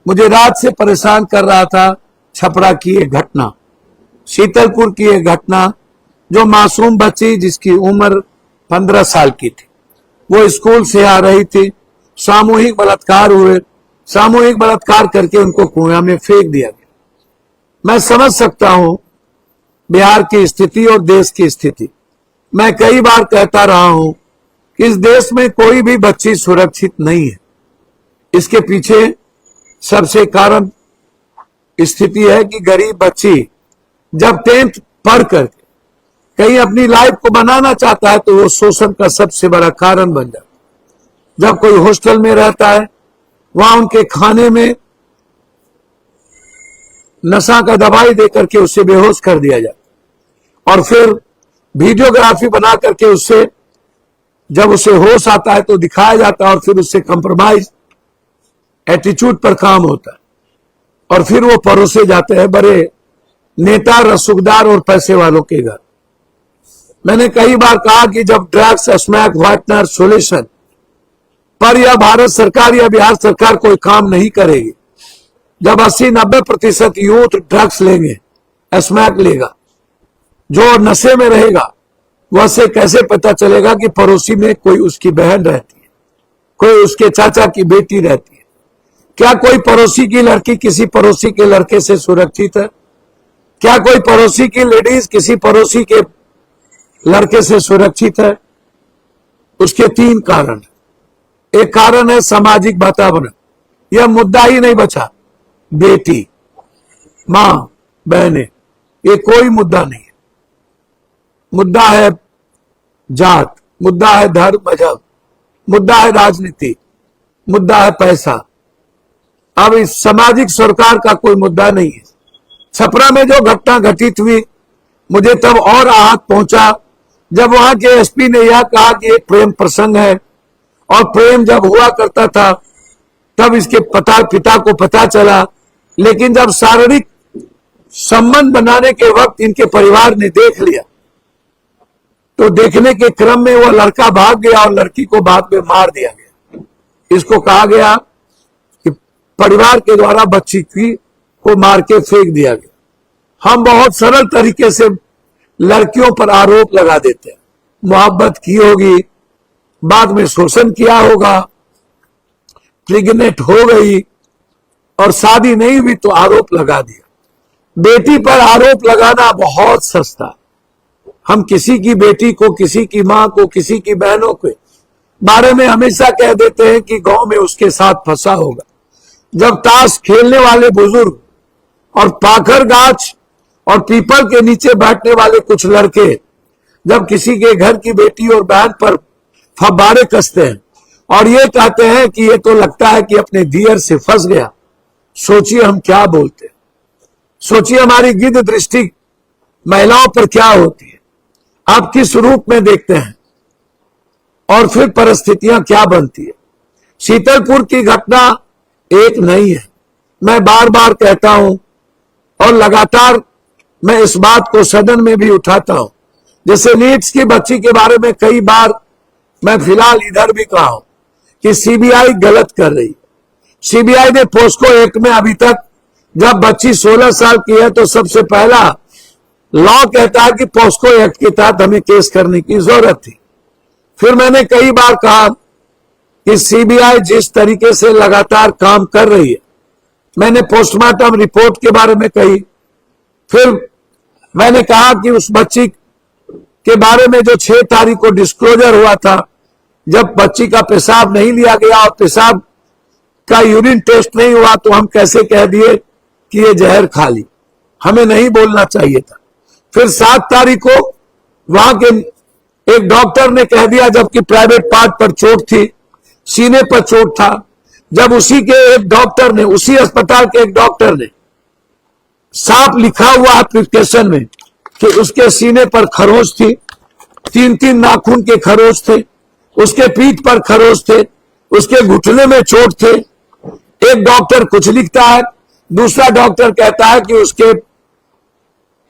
मुझे रात से परेशान कर रहा था छपरा की एक घटना, शीतलपुर की एक घटना, जो मासूम बच्ची जिसकी उम्र 15 साल की थी, वो स्कूल से आ रही थी, सामूहिक बलात्कार हुए, सामूहिक बलात्कार करके उनको कुएं में फेंक दिया गया। मैं समझ सकता हूं बिहार की स्थिति और देश की स्थिति। मैं कई बार कहता रहा हूं कि इस देश में कोई भी बच्ची सुरक्षित नहीं है। इसके पीछे सबसे कारण स्थिति है कि गरीब बच्ची जब 10th पढ़ करके कहीं अपनी लाइफ को बनाना चाहता है तो वो शोषण का सबसे बड़ा कारण बन जाता है। जब कोई हॉस्टल में रहता है, वहां उनके खाने में नशा का दवाई देकर के उससे बेहोश कर दिया जाता है और फिर वीडियोग्राफी बना करके उससे जब उसे होश आता है तो दिखाया जाता है और फिर उससे कंप्रोमाइज एटीट्यूड पर काम होता है और फिर वो परोसे जाते हैं बड़े नेता, रसूखदार और पैसे वालों के घर। मैंने कई बार कहा कि जब ड्रग्स, स्मैक, व्हाइटनर सॉल्यूशन पर यह भारत सरकार या बिहार सरकार कोई काम नहीं करेगी, जब 80-90% यूथ ड्रग्स लेंगे, स्मैक लेगा, जो नशे में रहेगा, वह से कैसे पता चलेगा कि पड़ोसी में कोई उसकी बहन रहती है, कोई उसके चाचा की बेटी रहती है? क्या कोई पड़ोसी की लड़की किसी पड़ोसी के लड़के से सुरक्षित है? क्या कोई पड़ोसी की लेडीज किसी पड़ोसी के लड़के से सुरक्षित है? उसके 3 कारण। एक कारण है सामाजिक वातावरण। यह मुद्दा ही नहीं बचा। बेटी, मां, बहनें, ये कोई मुद्दा नहीं है। मुद्दा है जात, मुद्दा है धर्म, मजहब, मुद्दा है राजनीति, मुद्दा है पैसा। अब इस सामाजिक सरकार का कोई मुद्दा नहीं है। छपरा में जो घटना घटित हुई, मुझे तब और आहत पहुंचा जब वहां के एसपी ने यह कहा कि एक प्रेम प्रसंग है और प्रेम जब हुआ करता था तब इसके पिता को पता चला, लेकिन जब शारीरिक संबंध बनाने के वक्त इनके परिवार ने देख लिया तो देखने के क्रम में वो लड़का भाग गया और लड़की को बाद में मार दिया गया। इसको कहा गया कि परिवार के द्वारा बच्ची को मार के फेंक दिया गया। हम बहुत सरल तरीके से लड़कियों पर आरोप लगा देते हैं। मोहब्बत की होगी, बाद में शोषण किया होगा, प्रेग्नेंट हो गई और शादी नहीं हुई तो आरोप लगा दिया। बेटी पर आरोप लगाना बहुत सस्ता। हम किसी की बेटी को, किसी की मां को, किसी की बहनों के बारे में हमेशा कह देते हैं कि गांव में उसके साथ फंसा होगा। जब ताश खेलने वाले बुजुर्ग और पाखर गाछ और पीपल के नीचे बैठने वाले कुछ लड़के जब किसी के घर की बेटी और बहन पर फब्बारे कसते हैं और ये कहते हैं कि ये तो लगता है कि अपने दियर से फंस गया, सोचिए हम क्या बोलते हैं। सोचिए हमारी गिद्ध दृष्टि महिलाओं पर क्या होती है, आप किस रूप में देखते हैं और फिर परिस्थितियां क्या बनती है। शीतलपुर की घटना एक नहीं है। मैं बार बार कहता हूं और लगातार मैं इस बात को सदन में भी उठाता हूं। जैसे नीट्स की बच्ची के बारे में कई बार मैं फिलहाल इधर भी कहा हूं कि सीबीआई गलत कर रही है। सीबीआई ने पोस्को एक्ट में अभी तक, जब बच्ची 16 साल की है तो सबसे पहला लॉ कहता है कि पोस्को एक्ट के तहत हमें केस करने की जरूरत थी। फिर मैंने कई बार कहा कि सीबीआई जिस तरीके से लगातार काम कर रही है, मैंने पोस्टमार्टम रिपोर्ट के बारे में कही। फिर मैंने कहा कि उस बच्ची के बारे में जो 6 तारीख को डिस्क्लोजर हुआ था, जब बच्ची का पेशाब नहीं लिया गया और पेशाब का यूरिन टेस्ट नहीं हुआ तो हम कैसे कह दिए कि ये जहर खा ली, हमें नहीं बोलना चाहिए था। फिर 7 तारीख को वहां के एक डॉक्टर ने कह दिया, जबकि प्राइवेट पार्ट पर चोट थी, सीने पर चोट था, जब उसी के एक डॉक्टर ने, उसी अस्पताल के एक डॉक्टर ने साफ लिखा हुआ एप्लीकेशन में कि उसके सीने पर खरोंच थी, 3-3 नाखून के खरोंच थे, उसके पीठ पर खरोंच थे, उसके घुटने में चोट थे। एक डॉक्टर कुछ लिखता है, दूसरा डॉक्टर कहता है कि उसके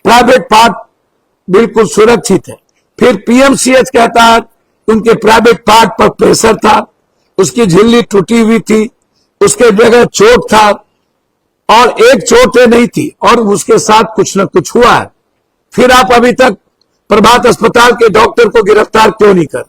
प्राइवेट पार्ट बिल्कुल सुरक्षित है। फिर पीएमसीएच कहता है उनके प्राइवेट पार्ट पर प्रेशर था, उसकी झिल्ली टूटी हुई थी, उसके जगह चोट था, और एक चोटें नहीं थी और उसके साथ कुछ न कुछ हुआ है, फिर आप अभी तक प्रभात अस्पताल के डॉक्टर को गिरफ्तार क्यों नहीं कर?